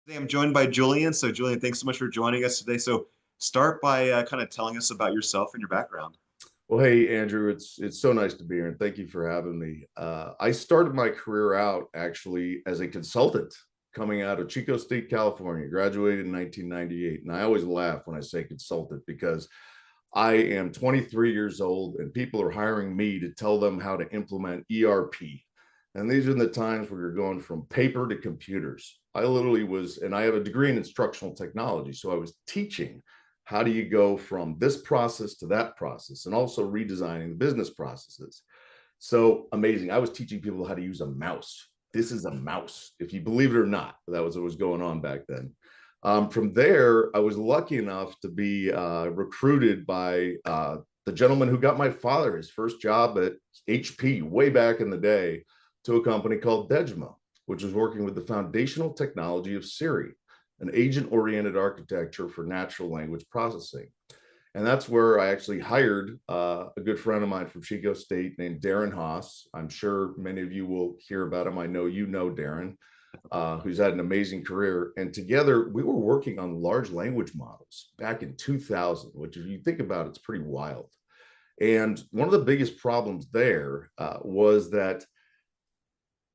Today I'm joined by Julian. So, Julian, thanks so much for joining us today. So, start by kind of telling us about yourself and your background. Well, hey Andrew, it's so nice to be here, and thank you for having me. I started my career out actually as a consultant coming out of Chico State, California. Graduated in 1998, and I always laugh when I say consultant because I am 23 years old, and people are hiring me to tell them how to implement ERP. And these are the times where you're going from paper to computers. I literally was, and I have a degree in instructional technology, so I was teaching how do you go from this process to that process, and also redesigning the business processes. So amazing. I was teaching people how to use a mouse. This is a mouse, if you believe it or not. That was what was going on back then. From there, I was lucky enough to be recruited by the gentleman who got my father his first job at HP way back in the day, to a company called Dejima, which was working with the foundational technology of Siri, an agent-oriented architecture for natural language processing. And that's where I actually hired a good friend of mine from Chico State named Darren Haas. I'm sure many of you will hear about him. I know you know Darren, who's had an amazing career. And together we were working on large language models back in 2000, which if you think about it, it's pretty wild. And one of the biggest problems there was that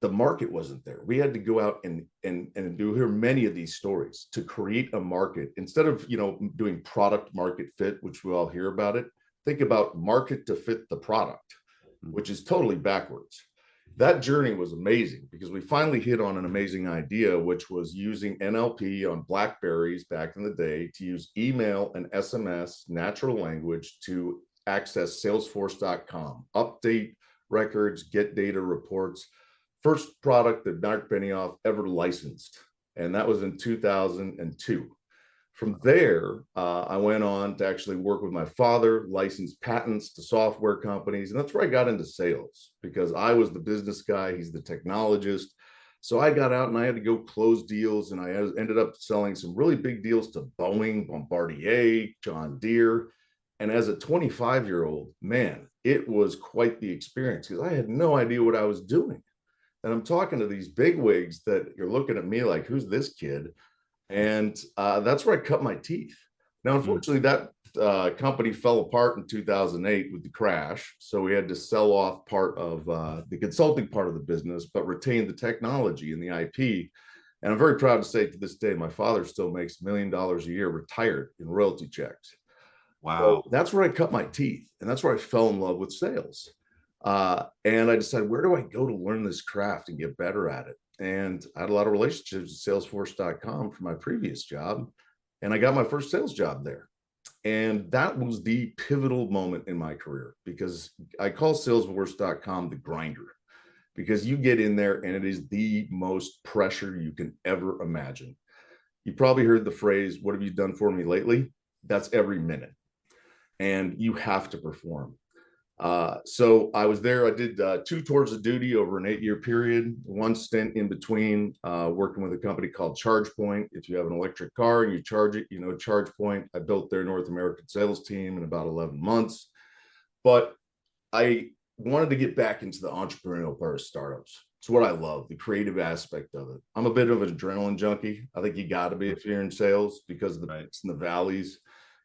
the market wasn't there. We had to go out and do hear many of these stories to create a market instead of doing product market fit, which we all hear about it. Think about market to fit the product, which is totally backwards. That journey was amazing because we finally hit on an amazing idea, which was using NLP on Blackberries back in the day to use email and SMS, natural language, to access Salesforce.com, update records, get data reports. First product that Mark Benioff ever licensed, and that was in 2002. From there, I went on to actually work with my father, license patents to software companies, and that's where I got into sales because I was the business guy, he's the technologist. So I got out and I had to go close deals, and I ended up selling some really big deals to Boeing, Bombardier, John Deere. And as a 25-year-old, man, it was quite the experience because I had no idea what I was doing. And I'm talking to these big wigs that you're looking at me like, who's this kid? And that's where I cut my teeth. Now, unfortunately, that company fell apart in 2008 with the crash. So we had to sell off part of the consulting part of the business, but retain the technology and the IP. And I'm very proud to say to this day, my father still makes $1 million a year retired in royalty checks. Wow. So that's where I cut my teeth. And that's where I fell in love with sales. And I decided, where do I go to learn this craft and get better at it? And I had a lot of relationships at Salesforce.com from my previous job. And I got my first sales job there. And that was the pivotal moment in my career because I call Salesforce.com the grinder, because you get in there and it is the most pressure you can ever imagine. You probably heard the phrase, what have you done for me lately? That's every minute. And you have to perform. So I was there. I did 2 tours of duty over an 8-year period, 1 stint in between working with a company called ChargePoint. If you have an electric car and you charge it, you know, ChargePoint. I built their North American sales team in about 11 months. But I wanted to get back into the entrepreneurial part of startups. It's what I love, the creative aspect of it. I'm a bit of an adrenaline junkie. I think you got to be if you're in sales because of the peaks and the valleys.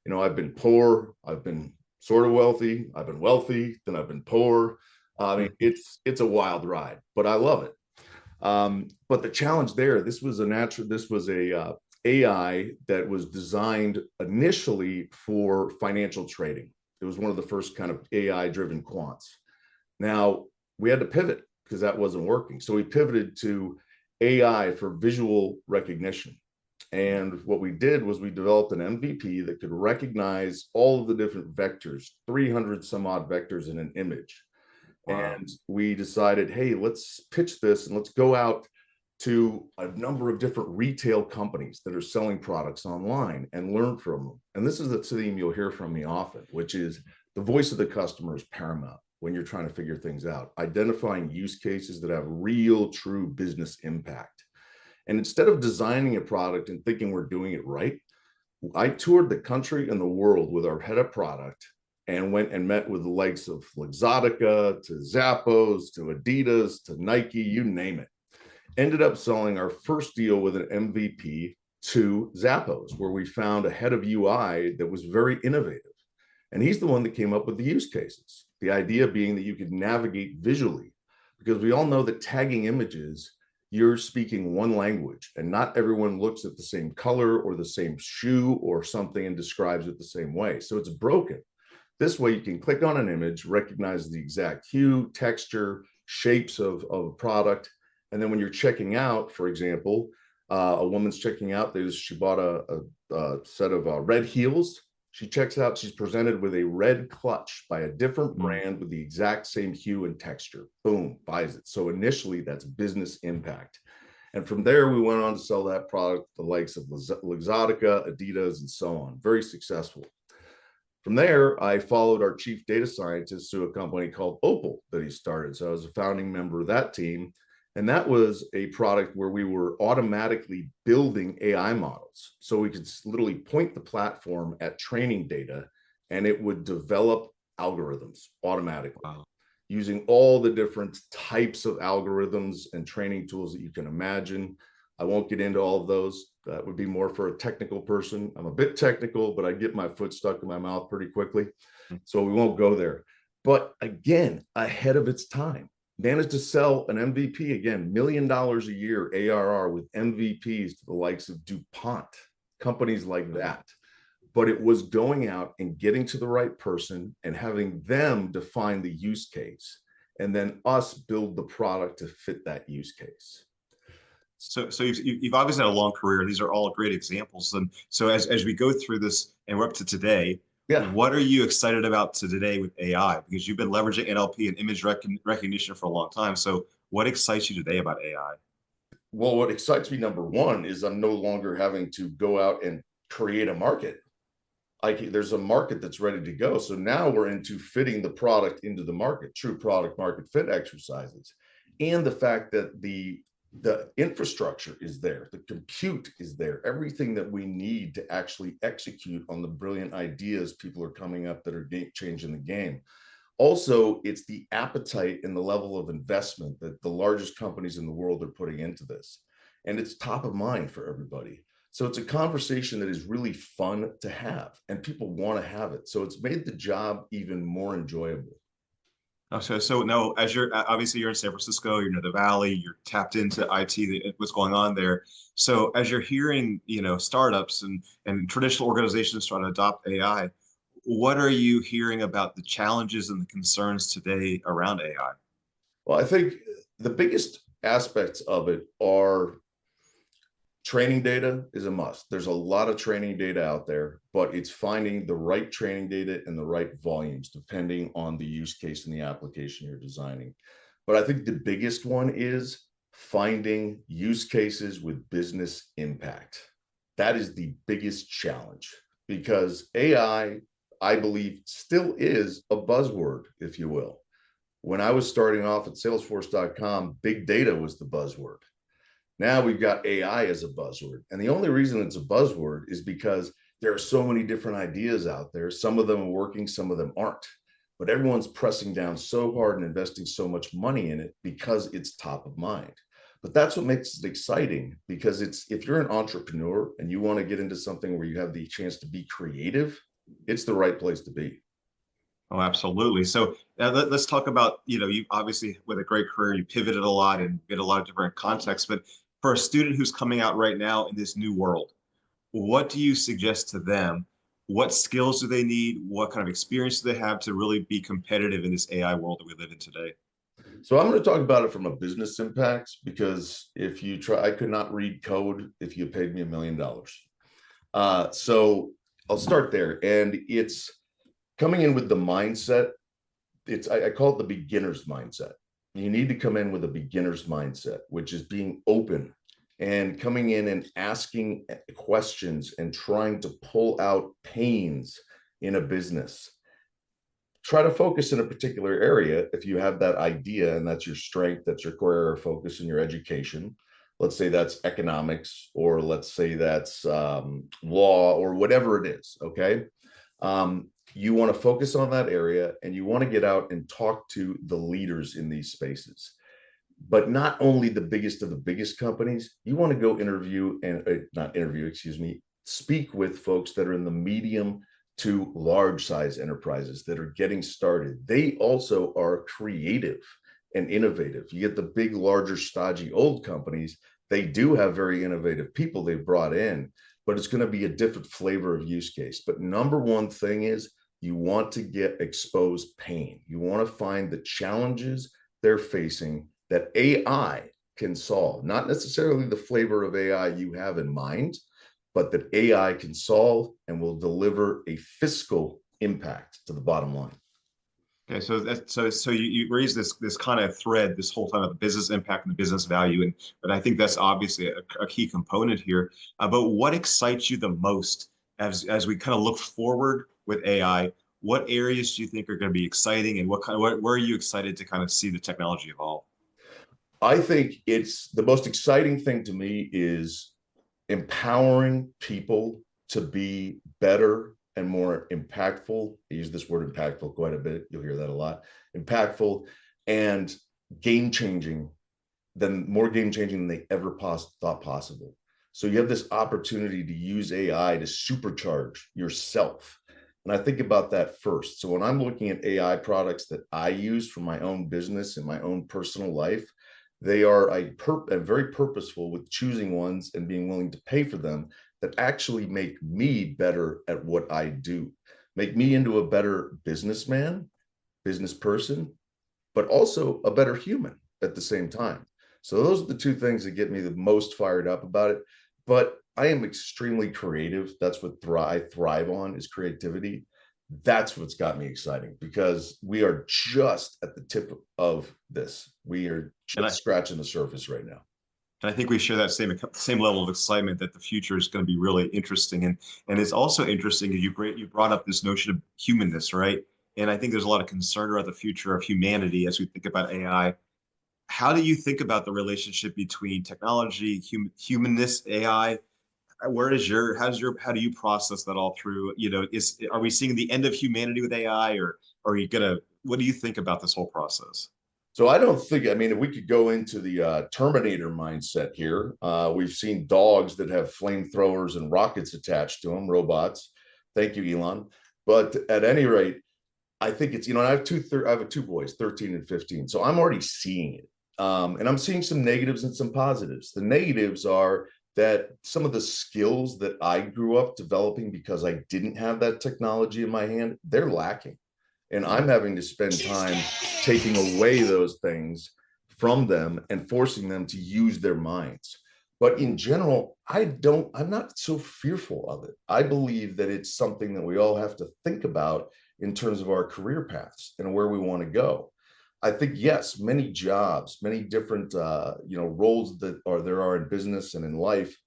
You know, I've been poor, I've been sort of wealthy, I've been wealthy, then I've been poor. I mean, it's a wild ride, but I love it. But the challenge there, this was a AI that was designed initially for financial trading. It was one of the first kind of AI driven quants. Now we had to pivot because that wasn't working. So we pivoted to AI for visual recognition. And what we did was we developed an MVP that could recognize all of the different vectors, 300 some odd vectors in an image. Wow. And we decided, hey, let's pitch this and let's go out to a number of different retail companies that are selling products online and learn from them. And this is the theme you'll hear from me often, which is the voice of the customer is paramount when you're trying to figure things out, identifying use cases that have real, true business impact. And instead of designing a product and thinking we're doing it right, I toured the country and the world with our head of product and went and met with the likes of Luxottica to Zappos to Adidas to Nike, you name it. Ended up selling our first deal with an MVP to Zappos, where we found a head of UI that was very innovative. And he's the one that came up with the use cases. The idea being that you could navigate visually, because we all know that tagging images, you're speaking one language and not everyone looks at the same color or the same shoe or something and describes it the same way. So it's broken. This way you can click on an image, recognize the exact hue, texture, shapes of a product. And then when you're checking out, for example, a woman's checking out, she bought a set of red heels. She checks out, she's presented with a red clutch by a different brand with the exact same hue and texture. Boom, buys it. So initially that's business impact. And from there, we went on to sell that product to the likes of Luxottica, Adidas, and so on. Very successful. From there, I followed our chief data scientist to a company called Opal that he started. So I was a founding member of that team. And that was a product where we were automatically building AI models. So we could literally point the platform at training data and it would develop algorithms automatically. Wow. Using all the different types of algorithms and training tools that you can imagine. I won't get into all of those. That would be more for a technical person. I'm a bit technical, but I get my foot stuck in my mouth pretty quickly. So we won't go there. But again, ahead of its time. Managed to sell an MVP, again, $1 million a year ARR with MVPs to the likes of DuPont, companies like that. But it was going out and getting to the right person and having them define the use case and then us build the product to fit that use case. So you've obviously had a long career. These are all great examples. And so as we go through this and we're up to today, what are you excited about today with AI? Because you've been leveraging NLP and image recognition for a long time. So what excites you today about AI? Well, what excites me, number one, is I'm no longer having to go out and create a market. There's a market that's ready to go. So now we're into fitting the product into the market, true product market fit exercises. And the fact that the infrastructure is there, the compute is there, everything that we need to actually execute on the brilliant ideas people are coming up that are changing the game. Also, it's the appetite and the level of investment that the largest companies in the world are putting into this. And it's top of mind for everybody. So it's a conversation that is really fun to have and people want to have it. So it's made the job even more enjoyable. So no, as you're obviously you're in San Francisco, you're near the Valley, you're tapped into IT, what's going on there. So as you're hearing, startups and traditional organizations trying to adopt AI, what are you hearing about the challenges and the concerns today around AI? Well, I think the biggest aspects of it are training data is a must. There's a lot of training data out there, but it's finding the right training data and the right volumes depending on the use case and the application you're designing. But I think the biggest one is finding use cases with business impact. That is the biggest challenge because AI, I believe, still is a buzzword, if you will. When I was starting off at Salesforce.com, big data was the buzzword. Now we've got AI as a buzzword. And the only reason it's a buzzword is because there are so many different ideas out there. Some of them are working, some of them aren't. But everyone's pressing down so hard and investing so much money in it because it's top of mind. But that's what makes it exciting because if you're an entrepreneur and you want to get into something where you have the chance to be creative, it's the right place to be. Oh, absolutely. So let's talk about, you obviously with a great career, you pivoted a lot and get a lot of different contexts, but for a student who's coming out right now in this new world, what do you suggest to them? What skills do they need? What kind of experience do they have to really be competitive in this AI world that we live in today? So I'm going to talk about it from a business impact because if you try, I could not read code if you paid me $1 million. So I'll start there. And it's coming in with the mindset. I call it the beginner's mindset. You need to come in with a beginner's mindset, which is being open and coming in and asking questions and trying to pull out pains in a business. Try to focus in a particular area if you have that idea and that's your strength, that's your core area of focus in your education. Let's say that's economics, or let's say that's law, or whatever it is, okay? You want to focus on that area and you want to get out and talk to the leaders in these spaces. But not only the biggest of the biggest companies, you want to go interview and not interview, excuse me, speak with folks that are in the medium to large size enterprises that are getting started. They also are creative and innovative. You get the big, larger, stodgy old companies, they do have very innovative people they've brought in, but it's going to be a different flavor of use case. But number one thing is you want to get exposed pain. You want to find the challenges they're facing that AI can solve, not necessarily the flavor of AI you have in mind, but that AI can solve and will deliver a fiscal impact to the bottom line. Okay, so you raised this kind of thread this whole time of the business impact and the business value, and I think that's obviously a key component here. But what excites you the most as we kind of look forward with AI? What areas do you think are going to be exciting, and where are you excited to kind of see the technology evolve? I think it's the most exciting thing to me is empowering people to be better and more impactful. I use this word impactful quite a bit. You'll hear that a lot. Impactful and game changing, more game changing than they ever thought possible. So you have this opportunity to use AI to supercharge yourself. And I think about that first. So when I'm looking at AI products that I use for my own business and my own personal life, they are very purposeful with choosing ones and being willing to pay for them that actually make me better at what I do, make me into a better businessman, business person, but also a better human at the same time. So those are the two things that get me the most fired up about it. But I am extremely creative. That's what I thrive on, is creativity. That's what's got me exciting, because we are just at the tip of this. We are just scratching the surface right now. And I think we share that same level of excitement that the future is going to be really interesting. And it's also interesting, you brought up this notion of humanness, right? And I think there's a lot of concern about the future of humanity as we think about AI. How do you think about the relationship between technology, humanness, AI? How do you process that all through? Are we seeing the end of humanity with AI, or are you what do you think about this whole process? So I don't think, I mean, if we could go into the Terminator mindset here, we've seen dogs that have flamethrowers and rockets attached to them, robots. Thank you, Elon. But at any rate, I think it's, I have two boys, 13 and 15. So I'm already seeing it. And I'm seeing some negatives and some positives. The negatives are that some of the skills that I grew up developing because I didn't have that technology in my hand, they're lacking. And I'm having to spend time taking away those things from them and forcing them to use their minds. But in general, I'm not so fearful of it. I believe that it's something that we all have to think about in terms of our career paths and where we want to go. I think, yes, many jobs, many different roles that there are in business and in life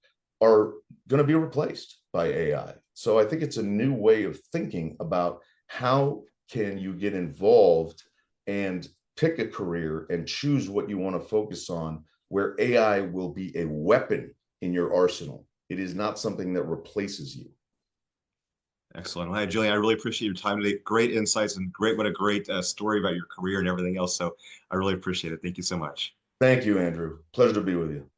are going to be replaced by AI. So I think it's a new way of thinking about how can you get involved and pick a career and choose what you want to focus on, where AI will be a weapon in your arsenal. It is not something that replaces you. Excellent. Well, hi, Julian. I really appreciate your time today. Great insights and what a great story about your career and everything else. So I really appreciate it. Thank you so much. Thank you, Andrew. Pleasure to be with you.